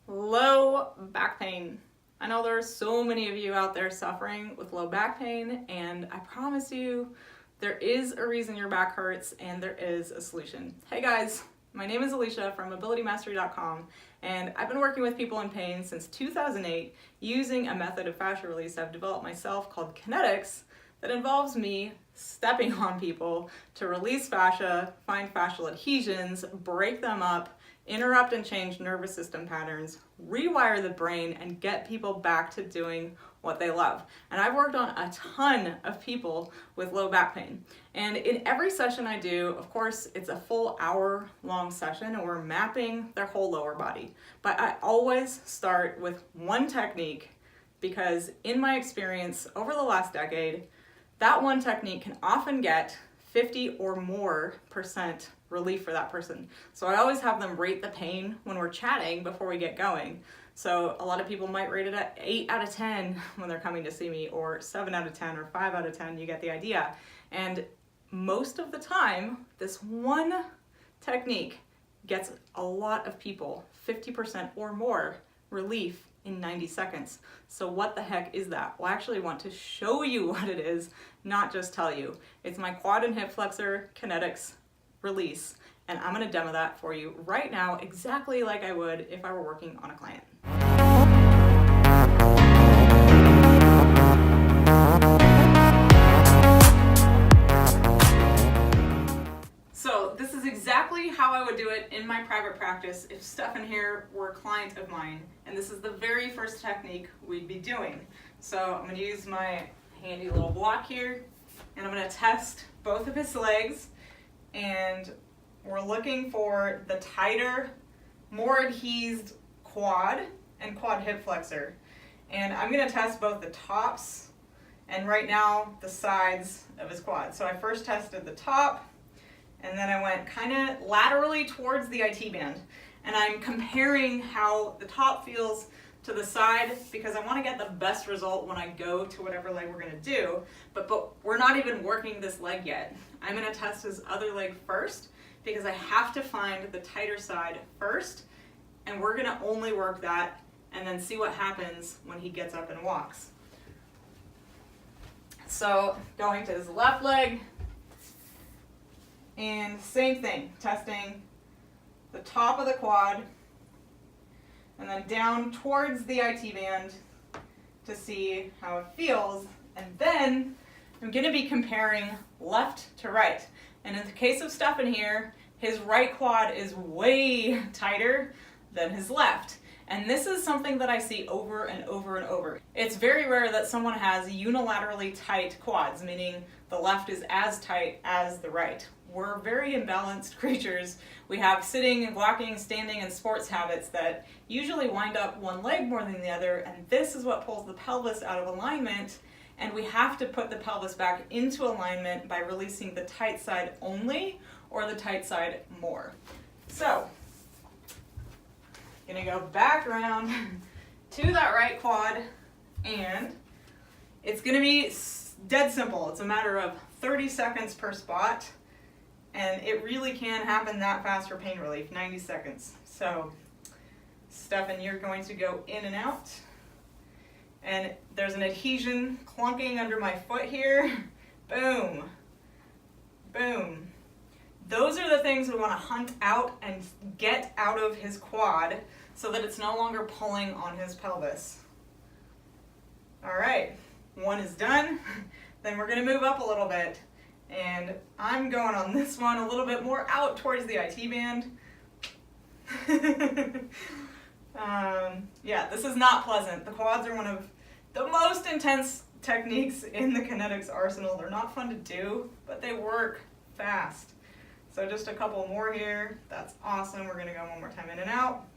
Low back pain. I know there are so many of you out there suffering with low back pain, and I promise you there is a reason your back hurts and there is a solution. Hey guys, my name is Alicia from abilitymastery.com, and I've been working with people in pain since 2008 using a method of fascia release I've developed myself called kinetics that involves me stepping on people to release fascia, find fascial adhesions, break them up, interrupt and change nervous system patterns, rewire the brain, and get people back to doing what they love. And I've worked on a ton of people with low back pain. And in every session I do, of course, it's a full hour-long session and we're mapping their whole lower body. But I always start with one technique because in my experience over the last decade, that one technique can often get 50 or more % relief for that person. So I always have them rate the pain when we're chatting before we get going. So a lot of people might rate it at 8 out of 10 when they're coming to see me, or 7 out of 10 or 5 out of 10, you get the idea. And most of the time, this one technique gets a lot of people, 50% or more relief in 90 seconds. So what the heck is that? Well, I actually want to show you what it is, not just tell you. It's my quad and hip flexor kinetics release, and I'm going to demo that for you right now, exactly like I would if I were working on a client. So this is exactly how I would do it in my private practice if Stefan here were a client of mine, and this is the very first technique we'd be doing. So I'm going to use my handy little block here, and I'm going to test both of his legs, and we're looking for the tighter, more adhesed quad and quad hip flexor. And I'm going to test both the tops and right now the sides of his quad. So I first tested the top, and then I went kind of laterally towards the IT band. And I'm comparing how the top feels to the side because I want to get the best result when I go to whatever leg we're going to do. But we're not even working this leg yet. I'm going to test his other leg first because I have to find the tighter side first. And we're going to only work that and then see what happens when he gets up and walks. So going to his left leg, and same thing, testing the top of the quad and then down towards the IT band to see how it feels. And then I'm going to be comparing left to right. And in the case of Stefan here, his right quad is way tighter than his left. And this is something that I see over and over and over. It's very rare that someone has unilaterally tight quads, meaning the left is as tight as the right. We're very imbalanced creatures. We have sitting and walking, standing, and sports habits that usually wind up one leg more than the other, and this is what pulls the pelvis out of alignment, and we have to put the pelvis back into alignment by releasing the tight side only or the tight side more. So, gonna go back around to that right quad, and it's gonna be dead simple. It's a matter of 30 seconds per spot. And it really can happen that fast for pain relief, 90 seconds. So, Stefan, you're going to go in and out. And there's an adhesion clunking under my foot here. Boom. Boom. Those are the things we want to hunt out and get out of his quad so that it's no longer pulling on his pelvis. All right, one is done. Then we're going to move up a little bit. And I'm going on this one a little bit more out towards the IT band. Yeah, this is not pleasant. The quads are one of the most intense techniques in the kinetics arsenal. They're not fun to do, but they work fast. So just a couple more here. That's awesome. We're going to go one more time in and out.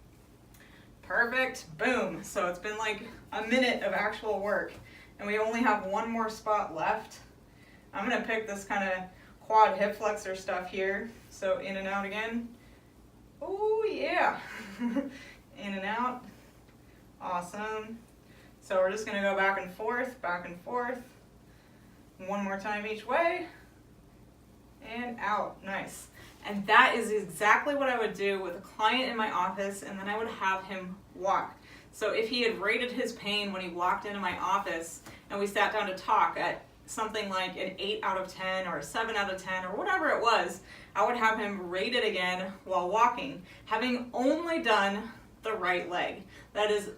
Perfect. Boom. So it's been like a minute of actual work, and we only have one more spot left. I'm going to pick this kind of quad hip flexor stuff here. So in and out again. Oh yeah. In and out. Awesome. So we're just going to go back and forth, one more time each way. And out. Nice. And that is exactly what I would do with a client in my office, and then I would have him walk. So if he had rated his pain when he walked into my office and we sat down to talk at something like an 8 out of 10 or a 7 out of 10 or whatever it was, I would have him rate it again while walking, having only done the right leg. That is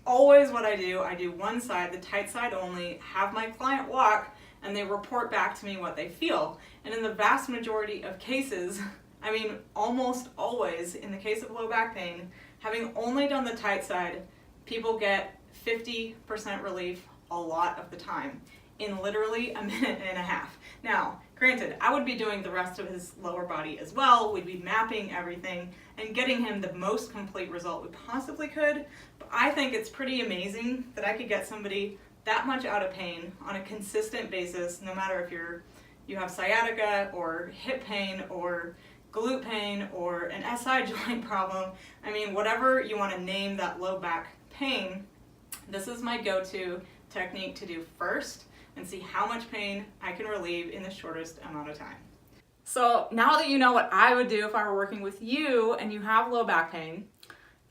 always what I do. I do one side, the tight side only, have my client walk, and they report back to me what they feel. And in the vast majority of cases, I mean almost always, in the case of low back pain, having only done the tight side, people get 50% relief a lot of the time in literally a minute and a half. Now, granted, I would be doing the rest of his lower body as well. We'd be mapping everything and getting him the most complete result we possibly could. But I think it's pretty amazing that I could get somebody that much out of pain on a consistent basis, no matter if you have sciatica or hip pain or glute pain or an SI joint problem. I mean, whatever you want to name that low back pain, this is my go-to technique to do first and see how much pain I can relieve in the shortest amount of time. So now that you know what I would do if I were working with you and you have low back pain,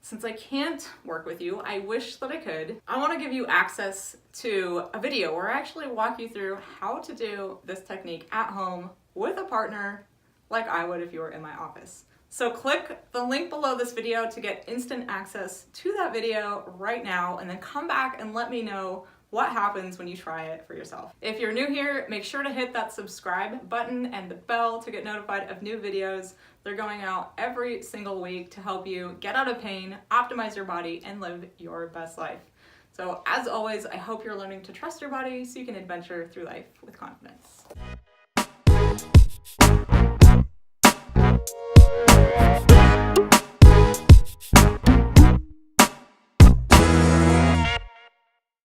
since I can't work with you, I wish that I could. I want to give you access to a video where I actually walk you through how to do this technique at home with a partner like I would if you were in my office. So click the link below this video to get instant access to that video right now, and then come back and let me know what happens when you try it for yourself. If you're new here, make sure to hit that subscribe button and the bell to get notified of new videos. They're going out every single week to help you get out of pain, optimize your body, and live your best life. So as always, I hope you're learning to trust your body so you can adventure through life with confidence.